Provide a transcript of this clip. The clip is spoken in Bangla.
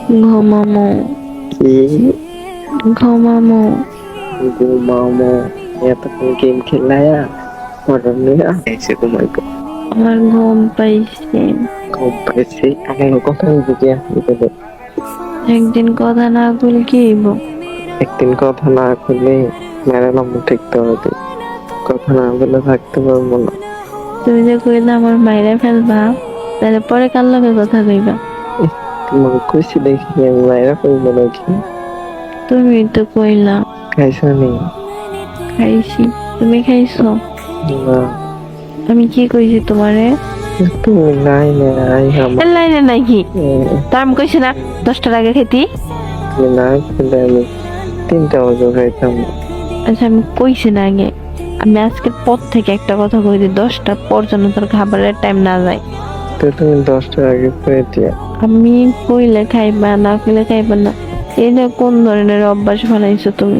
ঘুমামো। কি ঘুমামো। ঘুমামো? এতক্ষণ গেম খেলায়া অর্ডার নিয়ে এসে ঘুমাইবো। আমার ঘুম পাইছে। ঘুম পাইছি, আমার কথা বুঝে আসতে দেবে। একদিন কথা না কইলে কি হইব? একদিন কথা না করলে মেরে নম্বর ঠিকতে হবে। কথা না বলে থাকতে পারবো না। তুমি যে কইলা আমার মাইরা ফেলবা, তাহলে পরে কার লগে কথা কইবা? তোমাকে খুশি দেখি আমি মায়েরা করবো নাকি? তুমি তো কইলা। খাইছো নি? খাইছি। তুমি খাইছো? না, আমি কি কইছি তোমারে? তুমি নাই নাই আমার। এর লাইনে নাকি? তার আমি কইছি না 10টার আগে খেতি? তুমি না খেলে আমি 3টা বাজে খাইতাম। আচ্ছা আমি কইছি না আগে? আমি আজকের পর থেকে একটা কথা কই দিই, 10টার পর যেন তোর খাবারের টাইম না যায়। তো তুমি 10টার আগে খেয়ে দিও। আমি কইলে খাইবা, না কইলে খাইবা না। এটা কোন ধরনের অভ্যাস বানাইছো তুমি?